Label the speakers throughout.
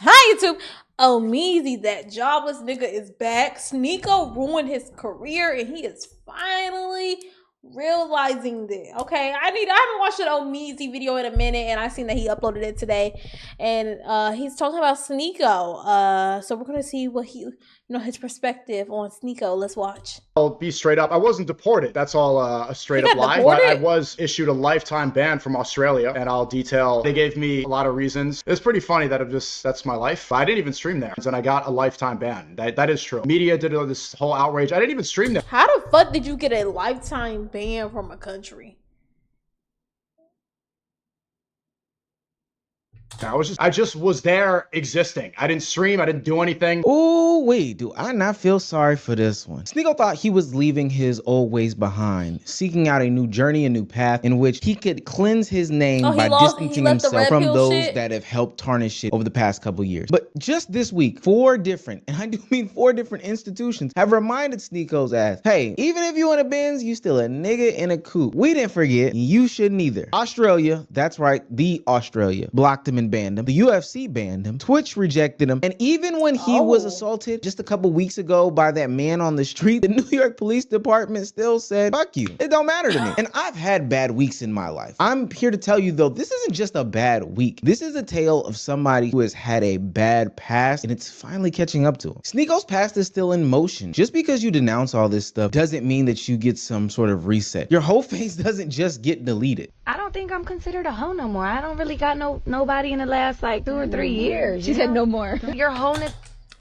Speaker 1: Hi YouTube. Oh Meezy, that jobless nigga is back. Sneako ruined his career and he is finally realizing this. Okay, I haven't watched an old Meezy video in a minute and I seen that he uploaded it today. And he's talking about Sneako. So we're gonna see what his perspective on Sneako. Let's watch.
Speaker 2: I'll be straight up. I wasn't deported. That's all a straight up lie.
Speaker 1: Deported?
Speaker 2: But I was issued a lifetime ban from Australia, and I'll detail. They gave me a lot of reasons. It's pretty funny that that's my life. I didn't even stream there, and I got a lifetime ban. That is true. Media did this whole outrage. I didn't even stream there.
Speaker 1: How the fuck did you get a lifetime ban from a country?
Speaker 2: I just was there existing. I didn't stream. I didn't do anything.
Speaker 3: Ooh, wait, do I not feel sorry for this one? Sneako thought he was leaving his old ways behind, seeking out a new journey, a new path in which he could cleanse his name by distancing himself from those that have helped tarnish it over the past couple years. But just this week, four different institutions have reminded Sneako's ass, hey, even if you in a Benz, you still a nigga in a coupe. We didn't forget, you shouldn't either. Australia, that's right, the Australia, blocked him and banned him. The UFC banned him. Twitch rejected him. And even when he was assaulted just a couple weeks ago by that man on the street, the New York Police Department still said, fuck you. It don't matter to me. And I've had bad weeks in my life. I'm here to tell you though, this isn't just a bad week. This is a tale of somebody who has had a bad past and it's finally catching up to him. Sneako's past is still in motion. Just because you denounce all this stuff doesn't mean that you get some sort of reset. Your whole face doesn't just get deleted.
Speaker 4: I don't think I'm considered a hoe no more. I don't really got nobody in the last like 2 or 3 years.
Speaker 5: She said no more.
Speaker 4: Your wholeness.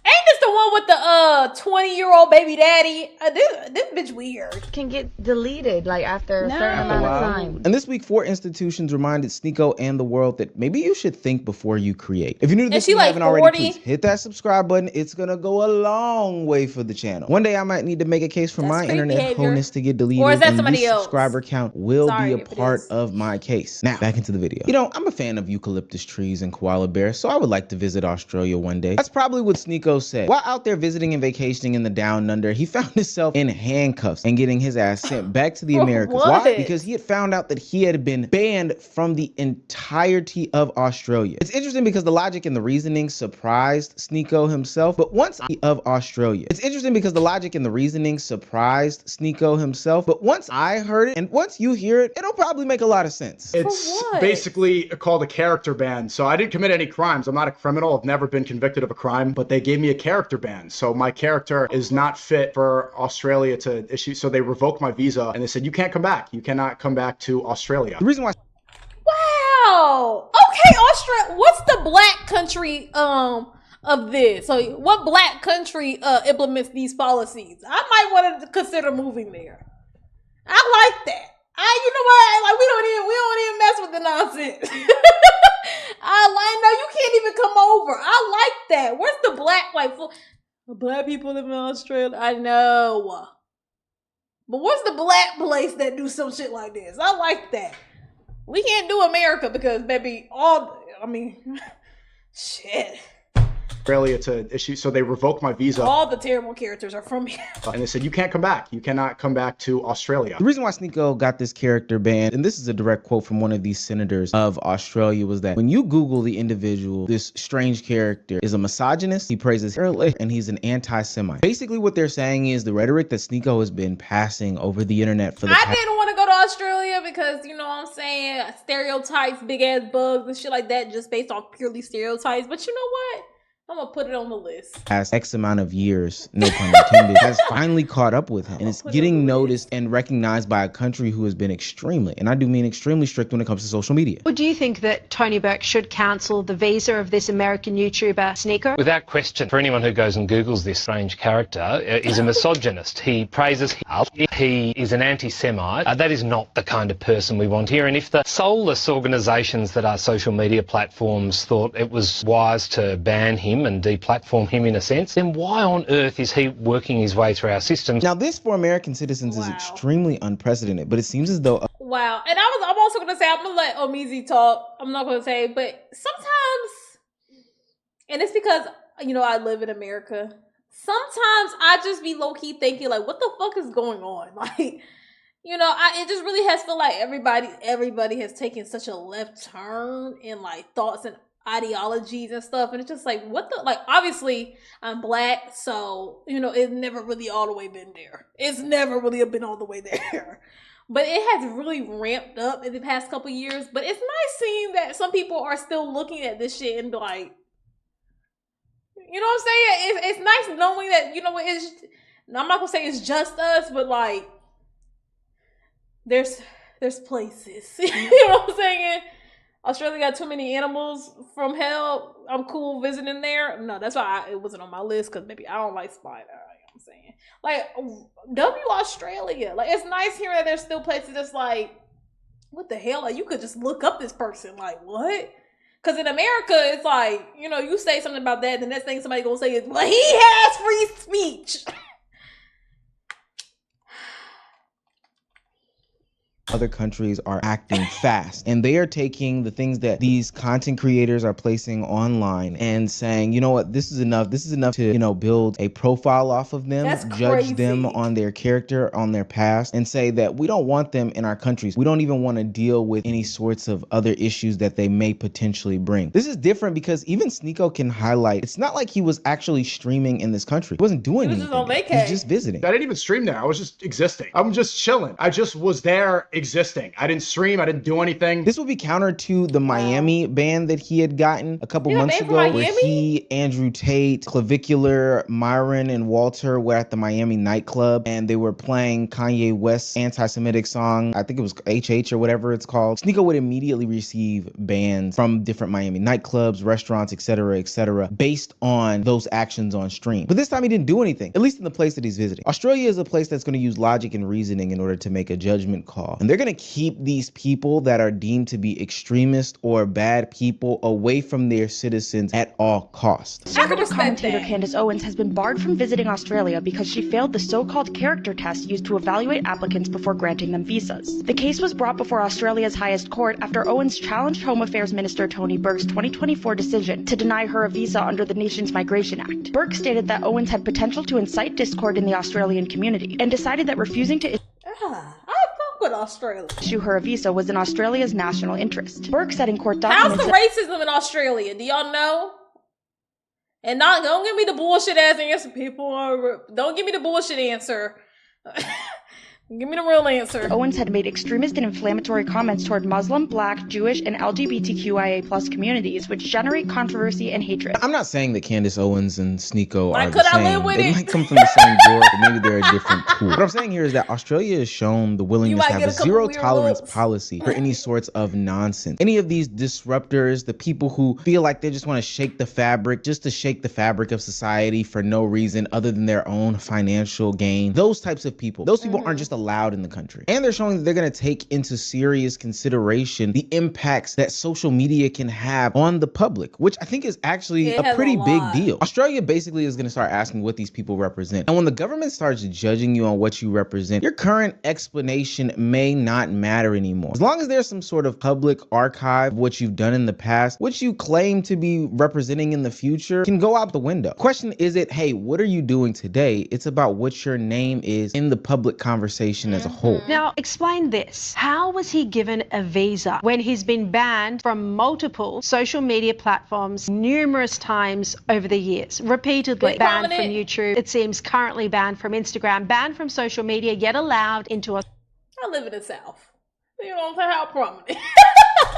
Speaker 1: Ain't this the one with the 20-year-old baby daddy? This bitch weird.
Speaker 4: Can get deleted like after a certain amount of time.
Speaker 3: And this week, 4 institutions reminded Sneako and the world that maybe you should think before you create. If you're new to this and you haven't already, please hit that subscribe button. It's gonna go a long way for the channel. One day I might need to make a case for my internet wholeness to get deleted,
Speaker 1: or is that
Speaker 3: and
Speaker 1: somebody
Speaker 3: this
Speaker 1: else?
Speaker 3: Subscriber count will be a part of my case. Now, back into the video. You know, I'm a fan of eucalyptus trees and koala bears, so I would like to visit Australia one day. That's probably what Sneako said. While out there visiting and vacationing in the down under, he found himself in handcuffs and getting his ass sent back to the Americas. Why? Because he had found out that he had been banned from the entirety of Australia. It's interesting because the logic and the reasoning surprised Sneako himself, but once I heard it, and once you hear it, it'll probably make a lot of sense.
Speaker 2: It's basically called a character ban. So I didn't commit any crimes. I'm not a criminal. I've never been convicted of a crime, but they gave me a character ban. So my character is not fit for Australia to issue. So they revoked my visa and they said, you can't come back. You cannot come back to Australia.
Speaker 3: The reason why.
Speaker 1: Wow. Okay, Australia. What's the black country of this? So what black country implements these policies? I might want to consider moving there. I like that. You know what? Like we don't even mess with the nonsense. I know you can't even come over. I like that. Where's the black people live in Australia? I know. But what's the black place that do some shit like this? I like that. We can't do America because baby, shit.
Speaker 2: Australia to issue, so they revoked my visa.
Speaker 1: All the terrible characters are from here.
Speaker 2: And they said, you can't come back. You cannot come back to Australia.
Speaker 3: The reason why Sneako got this character banned, and this is a direct quote from one of these senators of Australia, was that when you Google the individual, this strange character is a misogynist, he praises Hitler, and he's an anti-Semite. Basically what they're saying is the rhetoric that Sneako has been passing over the internet for the
Speaker 1: I didn't want to go to Australia because, you know what I'm saying, stereotypes, big ass bugs and shit like that, just based on purely stereotypes. But you know what? I'm gonna put it on the list.
Speaker 3: Past X amount of years, no pun intended, has finally caught up with him. And it's getting noticed and recognized by a country who has been extremely, and I do mean extremely strict when it comes to social media.
Speaker 6: Well, do you think that Tony Burke should cancel the visa of this American YouTuber, Sneako?
Speaker 7: Without question, for anyone who goes and Googles this strange character, is a misogynist. He praises Hitler. He is an anti-Semite. That is not the kind of person we want here. And if the soulless organisations that are social media platforms thought it was wise to ban him and deplatform him in a sense, then why on earth is he working his way through our systems?
Speaker 3: Now, this for American citizens is extremely unprecedented, but it seems as though...
Speaker 1: Wow. And I'm also going to say, I'm going to let Omeezy talk. I'm not going to say, but sometimes, and it's because, you know, I live in America. Sometimes I just be low-key thinking, like, what the fuck is going on? Like, you know, it just really has felt like everybody has taken such a left turn in, like, thoughts and ideologies and stuff, and it's just like, what the, like, obviously I'm black, so it's never really all the way been there. It's never really been all the way there. But it has really ramped up in the past couple years. But it's nice seeing that some people are still looking at this shit and like, you know what I'm saying? It's nice knowing that, I'm not gonna say it's just us, but like, there's places. You know what I'm saying? Australia got too many animals from hell. I'm cool visiting there. No, that's why it wasn't on my list, because maybe I don't like spider. You know what I'm saying? Like, Australia. Like, it's nice hearing that there's still places that's like, what the hell? Like, you could just look up this person. Like, what? Because in America, it's like, you say something about that, and the next thing somebody gonna say is, well, he has free speech.
Speaker 3: Other countries are acting fast, and they are taking the things that these content creators are placing online and saying, you know what, this is enough to build a profile off of them.
Speaker 1: That's
Speaker 3: judge
Speaker 1: crazy.
Speaker 3: Them on their character, on their past, and say that we don't want them in our countries. We don't even want to deal with any sorts of other issues that they may potentially bring. This is different because even Sneako can highlight, it's not like he was actually streaming in this country. He wasn't doing anything.
Speaker 1: Just on vacation.
Speaker 3: He's just visiting.
Speaker 2: I didn't even stream there. I was just existing. I'm just chilling. I just was there existing. I didn't stream. I didn't do anything.
Speaker 3: This would be counter to the Miami ban that he had gotten a couple months ago, where he, Andrew Tate, Clavicular, Myron, and Walter were at the Miami nightclub, and they were playing Kanye West's anti-Semitic song. I think it was HH or whatever it's called. Sneako would immediately receive bans from different Miami nightclubs, restaurants, etc., based on those actions on stream. But this time he didn't do anything, at least in the place that he's visiting. Australia is a place that's going to use logic and reasoning in order to make a judgment call. And they're going to keep these people that are deemed to be extremist or bad people away from their citizens at all costs.
Speaker 5: Conservative commentator Candace Owens has been barred from visiting Australia because she failed the so-called character test used to evaluate applicants before granting them visas. The case was brought before Australia's highest court after Owens challenged Home Affairs Minister Tony Burke's 2024 decision to deny her a visa under the nation's Migration Act. Burke stated that Owens had potential to incite discord in the Australian community and decided that refusing to
Speaker 1: with Australia.
Speaker 5: issue her a visa was in Australia's national interest. Burke said in court documents.
Speaker 1: How's the racism in Australia? Do y'all know? And don't give me the bullshit ass answer. Don't give me the bullshit answer. Give me the real answer.
Speaker 5: Owens had made extremist and inflammatory comments toward Muslim, Black, Jewish, and LGBTQIA+ communities, which generate controversy and hatred.
Speaker 3: I'm not saying that Candace Owens and Sneako are the
Speaker 1: could I
Speaker 3: same.
Speaker 1: live with
Speaker 3: They
Speaker 1: it?
Speaker 3: might come from the same door, but maybe they're a different pool. What I'm saying here is that Australia has shown the willingness to have a zero tolerance policy for any sorts of nonsense. Any of these disruptors, the people who feel like they just want to shake the fabric, just to shake the fabric of society for no reason other than their own financial gain. Those types of people. Those people aren't just allowed in the country. And they're showing that they're going to take into serious consideration the impacts that social media can have on the public, which I think is actually a pretty big deal. Australia basically is going to start asking what these people represent. And when the government starts judging you on what you represent, your current explanation may not matter anymore. As long as there's some sort of public archive of what you've done in the past, what you claim to be representing in the future can go out the window. Question isn't, hey, what are you doing today? It's about what your name is in the public conversation as a whole.
Speaker 6: Now, explain this. How was he given a visa when he's been banned from multiple social media platforms numerous times over the years? Repeatedly banned from YouTube. It seems currently banned from Instagram, banned from social media, yet allowed into
Speaker 1: I live in the South. You know what I'm saying? How prominent.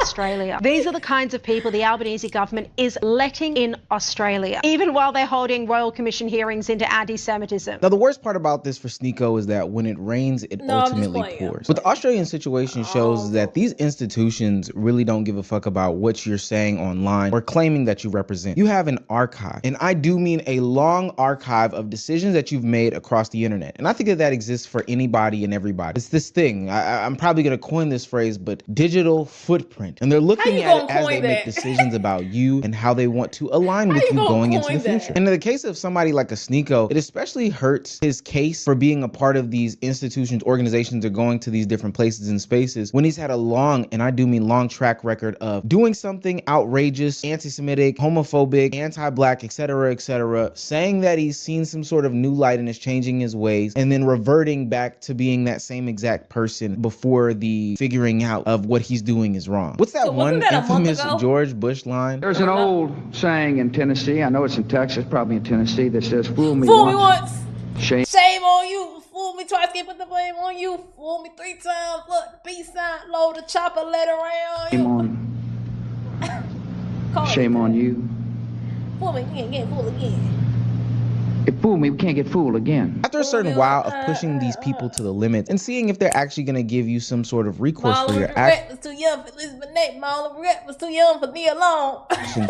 Speaker 6: Australia. These are the kinds of people the Albanese government is letting in Australia, even while they're holding Royal Commission hearings into anti-Semitism.
Speaker 3: Now, the worst part about this for Sneako is that when it rains, it ultimately pours. What the Australian situation shows is that these institutions really don't give a fuck about what you're saying online or claiming that you represent. You have an archive, and I do mean a long archive of decisions that you've made across the internet. And I think that exists for anybody and everybody. It's this thing, I'm probably going to coin this phrase, but digital footprint. And they're looking at it as they make decisions about you and how they want to align with you going into the future. And in the case of somebody like a Sneako, it especially hurts his case for being a part of these institutions, organizations, or going to these different places and spaces when he's had a long, and I do mean long, track record of doing something outrageous, anti-Semitic, homophobic, anti-Black, etc., saying that he's seen some sort of new light and is changing his ways, and then reverting back to being that same exact person before the figuring out of what he's doing is wrong. What's that one infamous George Bush line?
Speaker 8: There's an old saying in Tennessee, I know it's in Texas, probably in Tennessee, that says, fool me once. Shame
Speaker 1: on you. Fool me twice, can't put the blame on you. Fool me 3 times, look, the peace sign, load the chopper, let it around you.
Speaker 8: Shame on you.
Speaker 1: Fool me again, fool again.
Speaker 8: It fooled me, we can't get fooled again.
Speaker 3: After a certain while of pushing these people to the limits and seeing if they're actually going to give you some sort of recourse for your actions,
Speaker 1: was too young for Elizabeth Nate. Marlon Regret was too young for me alone.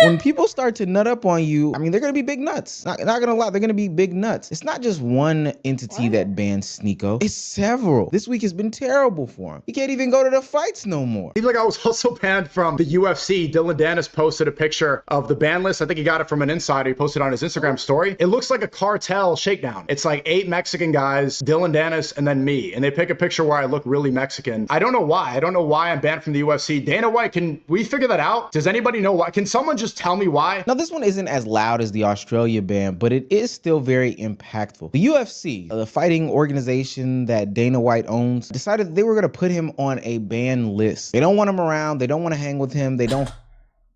Speaker 3: when people start to nut up on you, I mean, they're going to be big nuts. Not going to lie, they're going to be big nuts. It's not just one entity that banned Sneako. It's several. This week has been terrible for him. He can't even go to the fights no more.
Speaker 2: Like I was also banned from the UFC. Dylan Dennis posted a picture of the ban list. I think he got it from an insider. He posted on his Instagram story. It looks like a cartel shakedown. It's like 8 Mexican guys, Dylan Dennis, and then me. And they pick a picture where I look really Mexican. I don't know why. I don't know why I'm banned from the UFC. Dana White, can we figure that out? Does anybody know why? Can someone just tell me why?
Speaker 3: Now, this one isn't as loud as the Australia ban, but it is still very impactful. The UFC, the fighting organization that Dana White owns, decided that they were going to put him on a ban list. They don't want him around. They don't want to hang with him. They don't.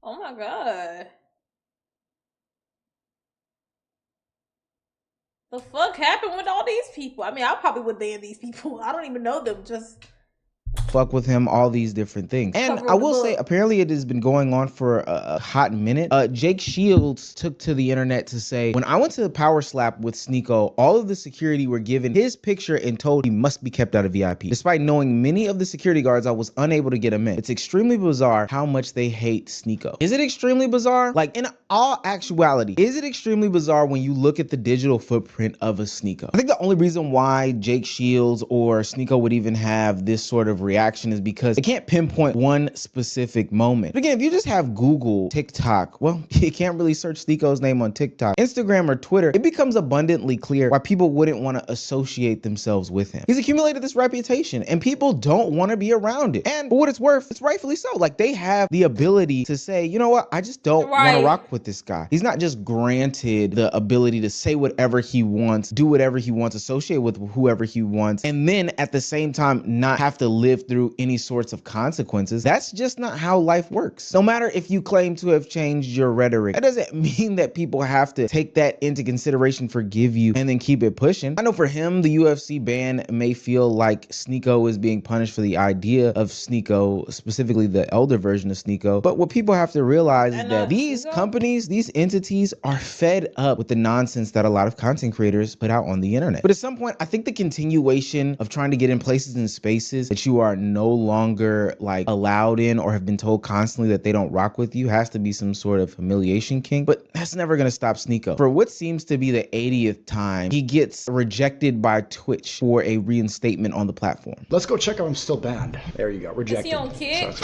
Speaker 1: Oh my God. The fuck happened with all these people? I mean, I probably would ban these people. I don't even know them. Just
Speaker 3: fuck with him, all these different things. And I will say, apparently it has been going on for a hot minute. Jake Shields took to the internet to say, when I went to the Power Slap with Sneako, all of the security were given his picture and told he must be kept out of VIP. Despite knowing many of the security guards, I was unable to get him in. It's extremely bizarre how much they hate Sneako. Is it extremely bizarre? Like, in all actuality, is it extremely bizarre when you look at the digital footprint of a Sneako? I think the only reason why Jake Shields or Sneako would even have this sort of reaction is because they can't pinpoint one specific moment. But again, if you just have Google, TikTok, well, you can't really search Sneako's name on TikTok, Instagram, or Twitter. It becomes abundantly clear why people wouldn't want to associate themselves with him. He's accumulated this reputation and people don't want to be around it. And for what it's worth, it's rightfully so. Like, they have the ability to say, you know what, I just don't want to rock with this guy. He's not just granted the ability to say whatever he wants, do whatever he wants, associate with whoever he wants, and then at the same time not have to live through any sorts of consequences. That's just not how life works. No matter if you claim to have changed your rhetoric, that doesn't mean that people have to take that into consideration, forgive you, and then keep it pushing. I know for him, the UFC ban may feel like Sneako is being punished for the idea of Sneako, specifically the elder version of Sneako. But what people have to realize is that these companies, these entities are fed up with the nonsense that a lot of content creators put out on the internet. But at some point, I think the continuation of trying to get in places and spaces that you are no longer like allowed in or have been told constantly that they don't rock with you has to be some sort of humiliation kink. But that's never going to stop Sneako. For what seems to be the 80th time, he gets rejected by Twitch for a reinstatement on the platform.
Speaker 2: Let's go check if I'm still banned. There you go, rejected.
Speaker 1: Is he on Kick?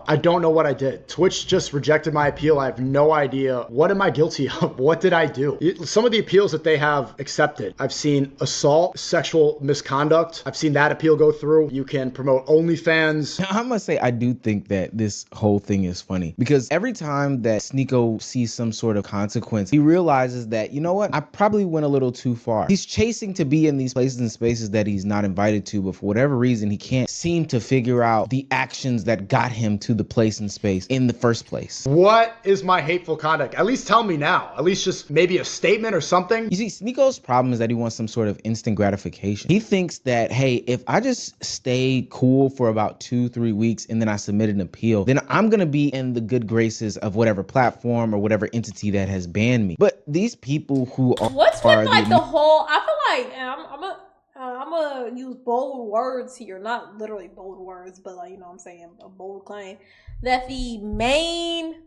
Speaker 2: I don't know what I did. Twitch just rejected my appeal. I have no idea. What am I guilty of? What did I do? Some of the appeals that they have accepted, I've seen assault, sexual misconduct. I've seen that appeal go through. You can promote OnlyFans.
Speaker 3: I must say, I do think that this whole thing is funny because every time that Sneako sees some sort of consequence, he realizes that, you know what? I probably went a little too far. He's chasing to be in these places and spaces that he's not invited to, but for whatever reason, he can't seem to figure out the actions that got him to the place and space in the first place.
Speaker 2: What is my hateful conduct? At least tell me now. At least just maybe a statement or something.
Speaker 3: You see, Sneako's problem is that he wants some sort of instant gratification. He thinks that, hey, if I just stay cool for about 2-3 weeks and then I submit an appeal, then I'm gonna be in the good graces of whatever platform or whatever entity that has banned me. But these people who are
Speaker 1: what's with like the whole, I feel like, and I'm gonna use bold words here, not literally bold words, but like, you know what I'm saying, a bold claim that the main,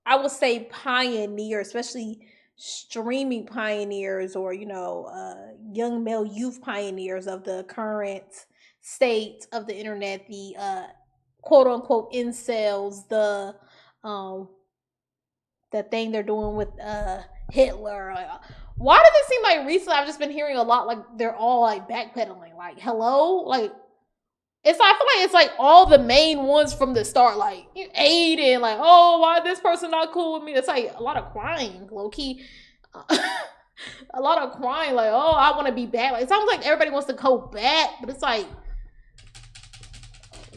Speaker 1: I would say, pioneer, especially streaming pioneers or, you know, young male youth pioneers of the current state of the internet, the quote unquote incels, the thing they're doing with Hitler. Why does it seem like recently I've just been hearing a lot like they're all like backpedaling? Like, hello? Like, it's, I feel like it's like all the main ones from the start, like Aiden, like, oh, why this person not cool with me? It's like a lot of crying, low key. A lot of crying, like, oh, I want to be back. Like, it sounds like everybody wants to go back, but it's like,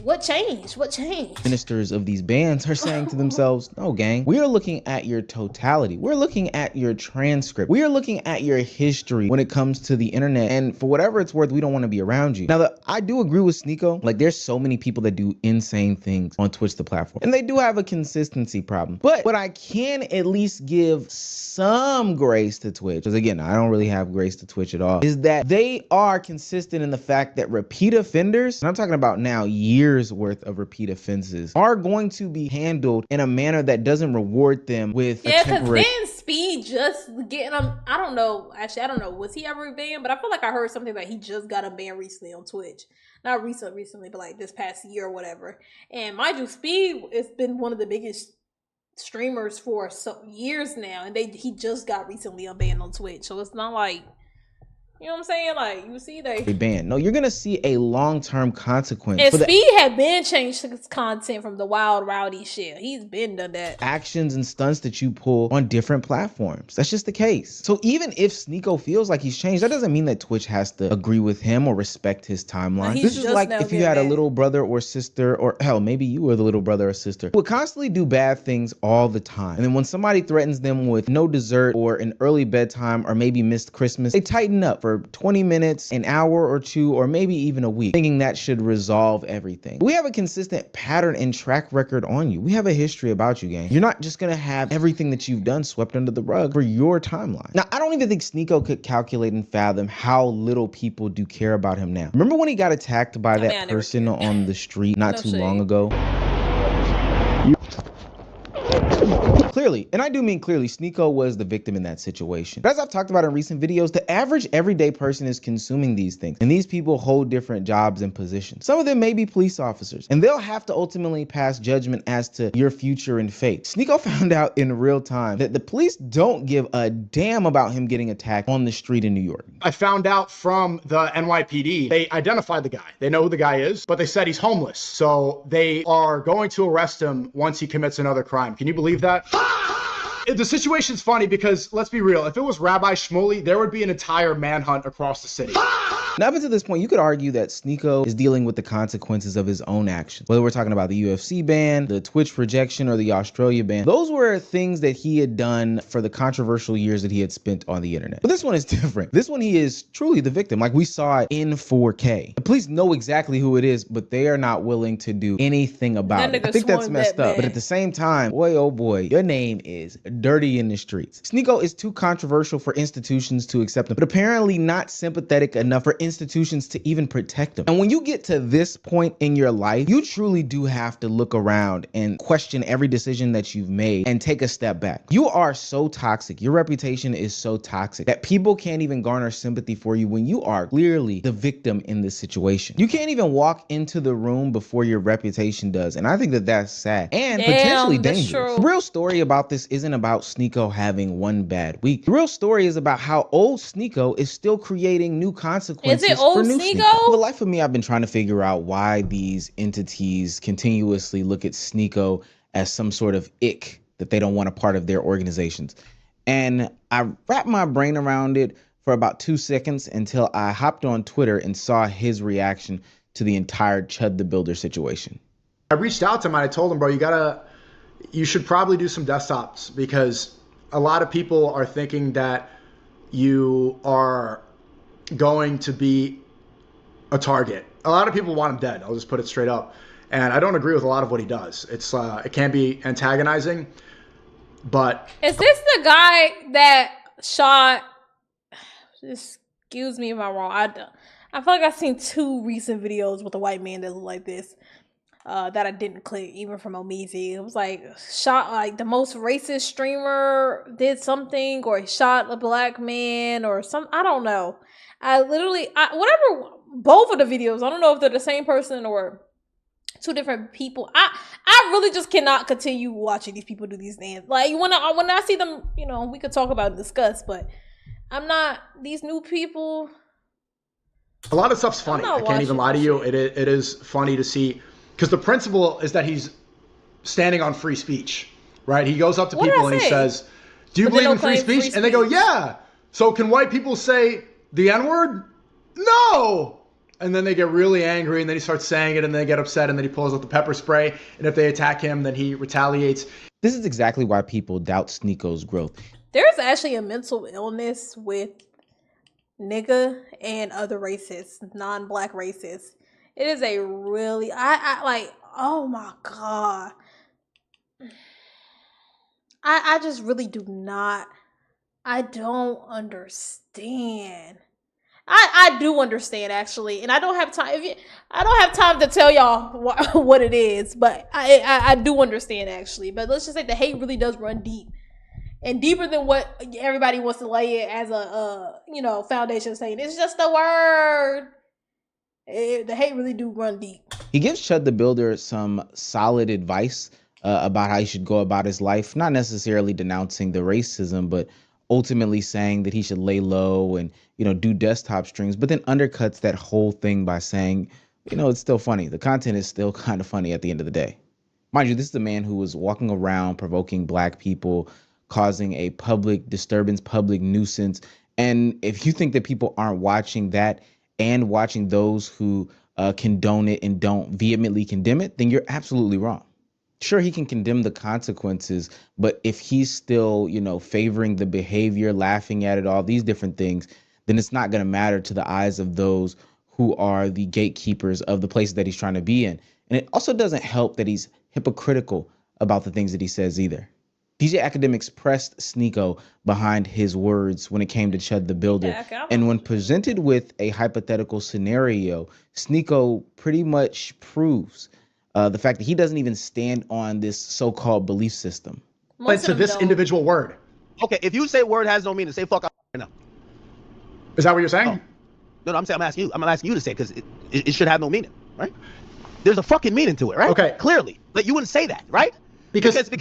Speaker 1: What changed? What changed?
Speaker 3: Ministers of these bands are saying to themselves, no, gang, we are looking at your totality. We're looking at your transcript. We are looking at your history when it comes to the internet. And for whatever it's worth, we don't want to be around you. Now, I do agree with Sneako. Like, there's so many people that do insane things on Twitch, the platform, and they do have a consistency problem. But what I can at least give some grace to Twitch, because again, I don't really have grace to Twitch at all, is that they are consistent in the fact that repeat offenders, and I'm talking about now years worth of repeat offenses, are going to be handled in a manner that doesn't reward them with a temporary...
Speaker 1: Because then Speed just getting him, I don't know, actually I don't know, was he ever banned? But I feel like I heard something that he just got a ban recently on Twitch. Not recently, but like this past year or whatever. And mind you, Speed has been one of the biggest streamers for years now, and he just got recently unbanned on Twitch. So it's not like, you know what I'm saying? Like, you see they
Speaker 3: ban. No, you're gonna see a long-term consequence.
Speaker 1: And Speed had been changed his content from the wild rowdy shit. He's been done that.
Speaker 3: Actions and stunts that you pull on different platforms. That's just the case. So even if Sneako feels like he's changed, that doesn't mean that Twitch has to agree with him or respect his timeline. This is like if you had a little brother or sister, or hell, maybe you were the little brother or sister, who would constantly do bad things all the time. And then when somebody threatens them with no dessert or an early bedtime or maybe missed Christmas, they tighten up for 20 minutes, an hour or two, or maybe even a week, thinking that should resolve everything. We have a consistent pattern and track record on you. We have a history about you, gang. You're not just gonna have everything that you've done swept under the rug for your timeline. Now, I don't even think Sneako could calculate and fathom how little people do care about him now. Remember when he got attacked by that person on the street not too long ago? Clearly, and I do mean clearly, Sneako was the victim in that situation. But as I've talked about in recent videos, the average everyday person is consuming these things, and these people hold different jobs and positions. Some of them may be police officers, and they'll have to ultimately pass judgment as to your future and fate. Sneako found out in real time that the police don't give a damn about him getting attacked on the street in New York.
Speaker 2: I found out from the NYPD, they identified the guy. They know who the guy is, but they said he's homeless. So they are going to arrest him once he commits another crime. Can you believe that? The situation's funny because, let's be real, if it was Rabbi Shmuley, there would be an entire manhunt across the city.
Speaker 3: Now, up until this point, you could argue that Sneako is dealing with the consequences of his own actions. Whether we're talking about the UFC ban, the Twitch rejection, or the Australia ban, those were things that he had done for the controversial years that he had spent on the internet. But this one is different. This one, he is truly the victim. Like, we saw it in 4K. The police know exactly who it is, but they are not willing to do anything about it. I think that's messed up. But at the same time, boy, oh boy, your name is dirty in the streets. Sneako is too controversial for institutions to accept him, but apparently not sympathetic enough for institutions to even protect them. And when you get to this point in your life, you truly do have to look around and question every decision that you've made and take a step back. You are so toxic. Your reputation is so toxic that people can't even garner sympathy for you when you are clearly the victim in this situation. You can't even walk into the room before your reputation does. And I think that that's sad and potentially dangerous. The real story about this isn't about Sneako having one bad week. The real story is about how old Sneako is still creating new consequences.
Speaker 1: Is it old Sneako?
Speaker 3: For the life of me, I've been trying to figure out why these entities continuously look at Sneako as some sort of ick that they don't want a part of their organizations. And I wrapped my brain around it for about 2 seconds until I hopped on Twitter and saw his reaction to the entire Chud the Builder situation.
Speaker 2: I reached out to him and I told him, bro, you should probably do some desktops because a lot of people are thinking that you are going to be a target. A lot of people want him dead. I'll just put it straight up. And I don't agree with a lot of what he does. It can be antagonizing, but...
Speaker 1: Is this the guy that shot... Excuse me if I'm wrong. I feel like I've seen 2 recent videos with a white man that look like this. That I didn't click, even from Omizi. It was like shot like the most racist streamer did something, or he shot a black man or some. I don't know. Whatever. Both of the videos. I don't know if they're the same person or 2 different people. I really just cannot continue watching these people do these things. Like when I see them, you know, we could talk about and discuss, but I'm not these new people.
Speaker 2: A lot of stuff's funny. I can't even lie to you. It is funny to see. Because the principle is that he's standing on free speech, right? He goes up to people and he says, do you believe in free speech? And they go, yeah. So can white people say the N-word? No. And then they get really angry, and then he starts saying it, and they get upset, and then he pulls out the pepper spray. And if they attack him, then he retaliates.
Speaker 3: This is exactly why people doubt Sneako's growth.
Speaker 1: There's actually a mental illness with nigga and other races, non-black races. It is a really, I like, oh my God. I just really do not, I don't understand. I do understand actually, and I don't have time. I don't have time to tell y'all what it is, but I do understand actually. But let's just say the hate really does run deep, and deeper than what everybody wants to lay it as a foundation saying. It's just a word. The hate really do run deep.
Speaker 3: He gives Chud the Builder some solid advice about how he should go about his life, not necessarily denouncing the racism, but ultimately saying that he should lay low and, do desktop streams, but then undercuts that whole thing by saying, it's still funny. The content is still kind of funny at the end of the day. Mind you, this is the man who was walking around provoking black people, causing a public disturbance, public nuisance. And if you think that people aren't watching that and watching those who condone it and don't vehemently condemn it, then you're absolutely wrong. Sure, he can condemn the consequences, but if he's still, favoring the behavior, laughing at it, all these different things, then it's not going to matter to the eyes of those who are the gatekeepers of the places that he's trying to be in. And it also doesn't help that he's hypocritical about the things that he says either. DJ Academics pressed Sneako behind his words when it came to Chud the Builder. And when presented with a hypothetical scenario, Sneako pretty much proves the fact that he doesn't even stand on this so-called belief system.
Speaker 2: But to this individual word.
Speaker 9: Okay, if you say word has no meaning, say fuck right now.
Speaker 2: Is that what you're saying?
Speaker 9: No, I'm asking you. I'm asking you to say because it should have no meaning, right? There's a fucking meaning to it, right?
Speaker 2: Okay.
Speaker 9: Clearly, but you wouldn't say that, right? Because
Speaker 2: do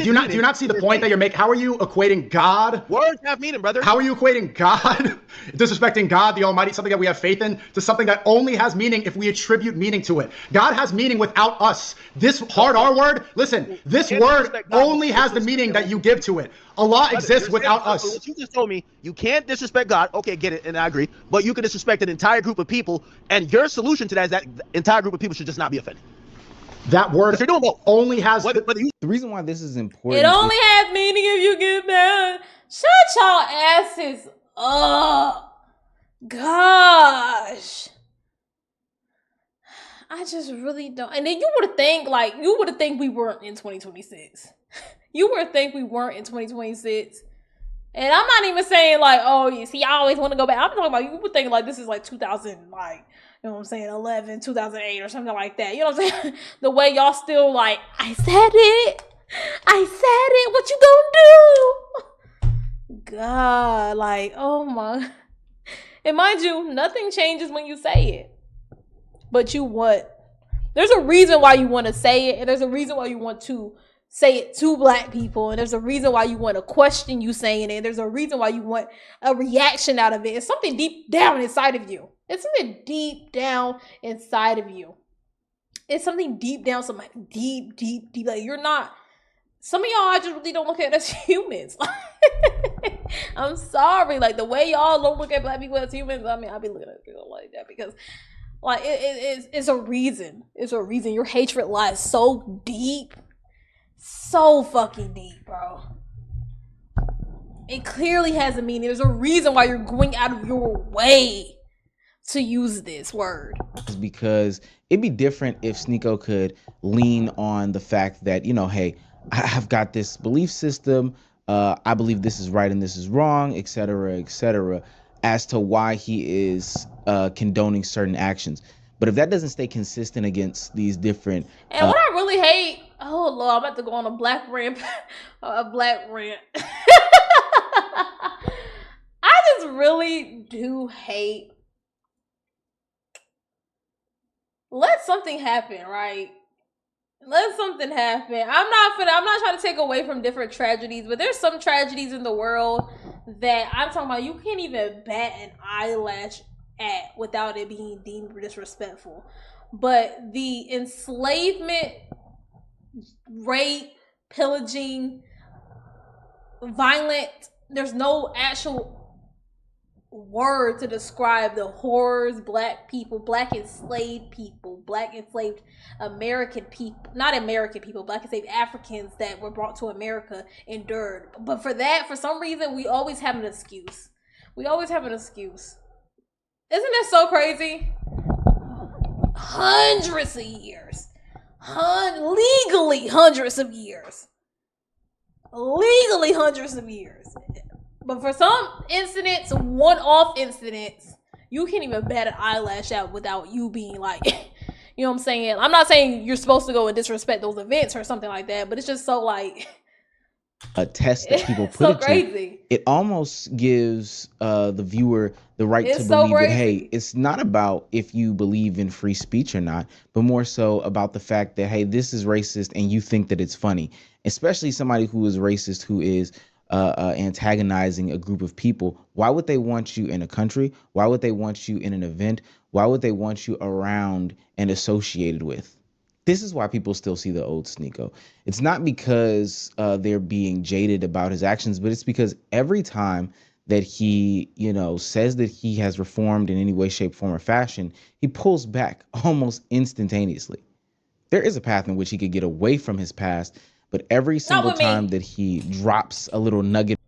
Speaker 2: you not see the point that you're making? How are you equating God?
Speaker 9: Words have meaning, brother.
Speaker 2: How are you equating God, disrespecting God, the Almighty, something that we have faith in, to something that only has meaning if we attribute meaning to it? God has meaning without us. This hard R word, listen, this word only has the meaning that you give to it. Allah exists without us.
Speaker 9: What you just told me, you can't disrespect God. Okay, get it, and I agree. But you can disrespect an entire group of people, and your solution to that is that the entire group of people should just not be offended.
Speaker 2: That word only has
Speaker 3: the reason why this is important.
Speaker 1: It only has meaning if you get mad. Shut y'all asses up. Gosh. I just really don't. And then you would think we weren't in 2026. You would think we weren't in 2026. And I'm not even saying like, oh, you see, I always want to go back. I'm talking about you would think like this is like 2000, like, you know what I'm saying, 11, 2008 or something like that. You know what I'm saying? The way y'all still like, I said it. What you gonna do? God, like, oh my. And mind you, nothing changes when you say it. But you what? There's a reason why you want to say it, and there's a reason why you want to say it to black people, and there's a reason why you want to question you saying it. There's a reason why you want a reaction out of it. It's something deep down inside of you. It's something deep down inside of you. It's something deep down, something deep. Like you're not. Some of y'all I just really don't look at as humans. I'm sorry, like the way y'all don't look at black people as humans. I mean, I be looking at people like that because, like, it's a reason. It's a reason. Your hatred lies so deep. So fucking deep, bro. It clearly has a meaning. There's a reason why you're going out of your way to use this word.
Speaker 3: It's because it'd be different if Sneako could lean on the fact that, hey, I've got this belief system. I believe this is right and this is wrong, etc., as to why he is condoning certain actions. But if that doesn't stay consistent against these different...
Speaker 1: And what I really hate... Oh, Lord, I'm about to go on a black rant. I just really do hate... Let something happen, right? Let something happen. I'm not trying to take away from different tragedies, but there's some tragedies in the world that I'm talking about you can't even bat an eyelash at without it being deemed disrespectful. But the enslavement, rape, pillaging, violent, there's no actual word to describe the horrors black enslaved American people, not American people, black enslaved Africans that were brought to America endured. But for some reason, we always have an excuse. Isn't that so crazy? Hundreds of years. Legally hundreds of years. But for some incidents, one-off incidents, you can't even bat an eyelash out without you being like, you know what I'm saying? I'm not saying you're supposed to go and disrespect those events or something like that, but it's just so like
Speaker 3: a test that people put
Speaker 1: so
Speaker 3: it
Speaker 1: crazy.
Speaker 3: To. It almost gives the viewer the right to believe that, hey, it's not about if you believe in free speech or not, but more so about the fact that, hey, this is racist and you think that it's funny. Especially somebody who is racist, who is antagonizing a group of people. Why would they want you in a country? Why would they want you in an event? Why would they want you around and associated with? This is why people still see the old Sneako. It's not because they're being jaded about his actions, but it's because every time that he, says that he has reformed in any way, shape, form, or fashion, he pulls back almost instantaneously. There is a path in which he could get away from his past, but every single time that he drops a little nugget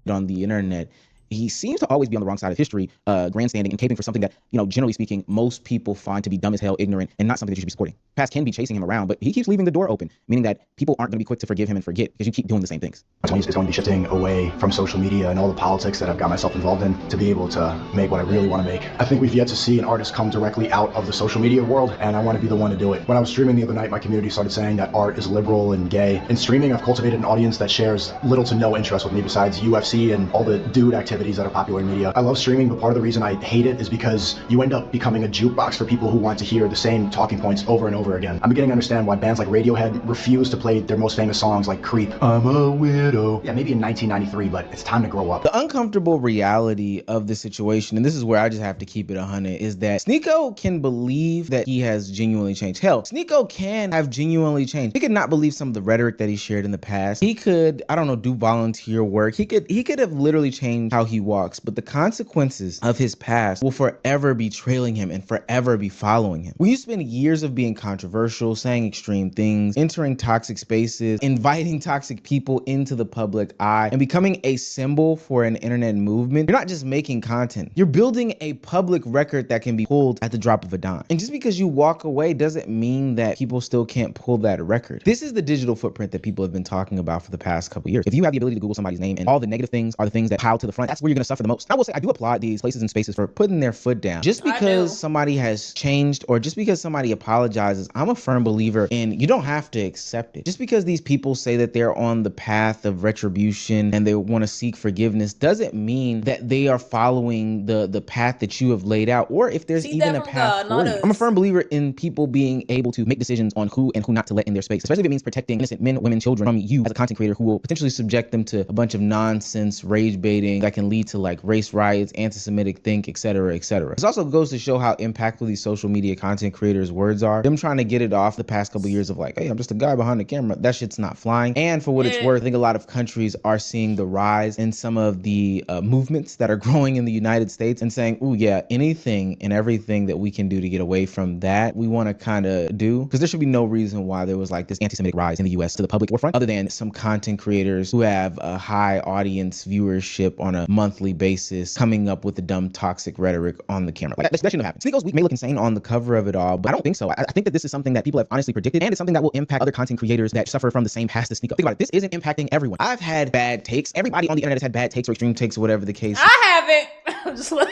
Speaker 3: on the internet, he seems to always be on the wrong side of history, grandstanding and caping for something that, generally speaking, most people find to be dumb as hell, ignorant, and not something that you should be supporting. Past can be chasing him around, but he keeps leaving the door open, meaning that people aren't going to be quick to forgive him and forget because you keep doing the same things.
Speaker 2: It's going to be shifting away from social media and all the politics that I've got myself involved in to be able to make what I really want to make. I think we've yet to see an artist come directly out of the social media world, and I want to be the one to do it. When I was streaming the other night, my community started saying that art is liberal and gay. In streaming, I've cultivated an audience that shares little to no interest with me besides UFC and all the dude activities that are popular in media. I love streaming, but part of the reason I hate it is because you end up becoming a jukebox for people who want to hear the same talking points over and over again. I'm beginning to understand why bands like Radiohead refuse to play their most famous songs like Creep, I'm a Widow. Yeah, maybe in 1993, but it's time to grow up.
Speaker 3: The uncomfortable reality of the situation, and this is where I just have to keep it 100, is that Sneako can believe that he has genuinely changed. Hell, Sneako can have genuinely changed. He could not believe some of the rhetoric that he shared in the past. He could, do volunteer work. He could have literally changed how he walks, but the consequences of his past will forever be trailing him and forever be following him. When you spend years of being controversial, saying extreme things, entering toxic spaces, inviting toxic people into the public eye, and becoming a symbol for an internet movement, you're not just making content. You're building a public record that can be pulled at the drop of a dime. And just because you walk away doesn't mean that people still can't pull that record. This is the digital footprint that people have been talking about for the past couple years. If you have the ability to Google somebody's name and all the negative things are the things that pile to the front, that's where you're going to suffer the most. I will say I do applaud these places and spaces for putting their foot down. Just because somebody has changed or just because somebody apologizes, I'm a firm believer in you don't have to accept it. Just because these people say that they're on the path of retribution and they want to seek forgiveness doesn't mean that they are following the path that you have laid out, or if there's even a path for you. I'm a firm believer in people being able to make decisions on who and who not to let in their space, especially if it means protecting innocent men, women, children from you as a content creator who will potentially subject them to a bunch of nonsense, rage baiting that can lead to like race riots, anti-Semitic think, etc., etc. This also goes to show how impactful these social media content creators' words are. Them trying to get it off the past couple years of like, hey, I'm just a guy behind the camera. That shit's not flying. And for what it's worth, I think a lot of countries are seeing the rise in some of the movements that are growing in the United States and saying, oh yeah, anything and everything that we can do to get away from that, we want to kind of do. Because there should be no reason why there was like this anti-Semitic rise in the US to the public forefront, other than some content creators who have a high audience viewership on a monthly basis coming up with the dumb toxic rhetoric on the camera. Like that shouldn't have happened. Sneako's week may look insane on the cover of it all, but I don't think so. I think that this is something that people have honestly predicted, and it's something that will impact other content creators that suffer from the same past as Sneako. Think about it. This isn't impacting everyone. I've had bad takes. Everybody on the internet has had bad takes or extreme takes or whatever the case.
Speaker 1: I haven't. I'm just like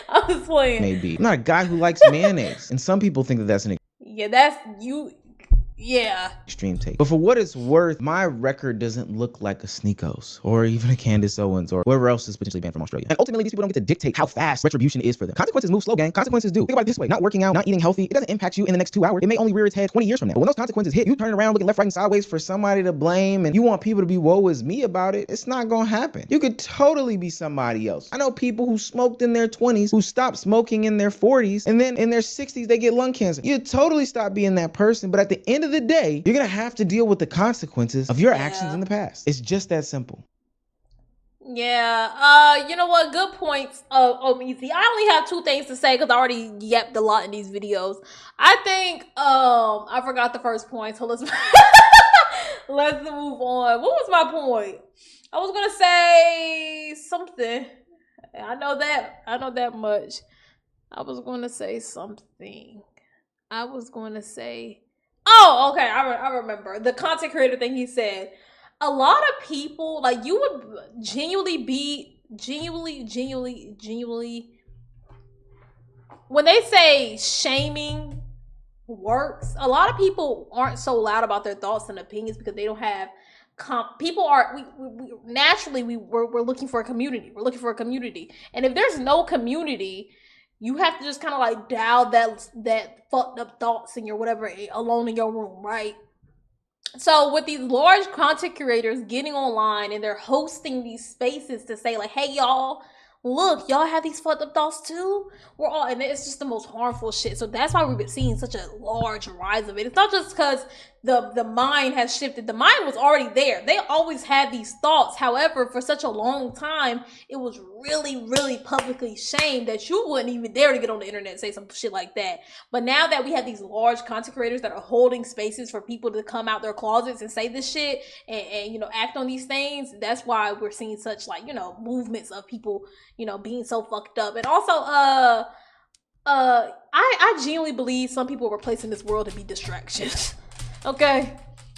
Speaker 1: I'm just playing.
Speaker 3: Maybe. I'm not a guy who likes mayonnaise, and some people think that that's an
Speaker 1: yeah, that's you. Yeah.
Speaker 3: Extreme take. But for what it's worth, my record doesn't look like a Sneako's or even a Candace Owens or whoever else is potentially banned from Australia. And ultimately, these people don't get to dictate how fast retribution is for them. Consequences move slow, gang. Consequences do. Think about it this way. Not working out, not eating healthy, it doesn't impact you in the next 2 hours. It may only rear its head 20 years from now. But when those consequences hit, you turn around looking left, right, and sideways for somebody to blame and you want people to be woe is me about it, it's not gonna happen. You could totally be somebody else. I know people who smoked in their 20s, who stopped smoking in their 40s, and then in their 60s, they get lung cancer. You totally stop being that person, but at the end of the day, you're gonna have to deal with the consequences of your actions in the past. It's just that simple.
Speaker 1: Yeah, you know what? Good points, Easy. I only have 2 things to say because I already yapped a lot in these videos. I think, I forgot the first point, so let's let's move on. What was my point? I was gonna say something. I know that much. I was gonna say something. Oh, okay, I remember. The content creator thing he said. A lot of people, like, you would genuinely, when they say shaming works, a lot of people aren't so loud about their thoughts and opinions because they don't have people are we're looking for a community. We're looking for a community. And if there's no community, you have to just kind of like dial that fucked up thoughts in your whatever alone in your room, right? So with these large content creators getting online and they're hosting these spaces to say like, hey y'all, look, y'all have these fucked up thoughts too? And it's just the most harmful shit. So that's why we've been seeing such a large rise of it. It's not just because the mind has shifted. The mind was already there. They always had these thoughts. However, for such a long time, it was really, really publicly shamed that you wouldn't even dare to get on the internet and say some shit like that. But now that we have these large content creators that are holding spaces for people to come out their closets and say this shit and you know, act on these things, that's why we're seeing such, like, you know, movements of people, you know, being so fucked up. And also, I genuinely believe some people were placed in this world to be distractions. Okay,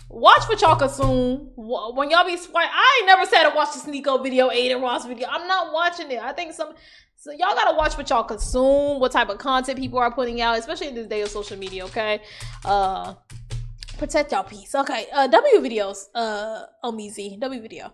Speaker 1: watch what y'all consume. When y'all be swipe, I ain't never said to watch the Sneako video, Aiden Ross video. I'm not watching it. I think so y'all gotta watch what y'all consume, what type of content people are putting out, especially in this day of social media. Okay, protect y'all peace. Okay, W videos. Omizi, W video.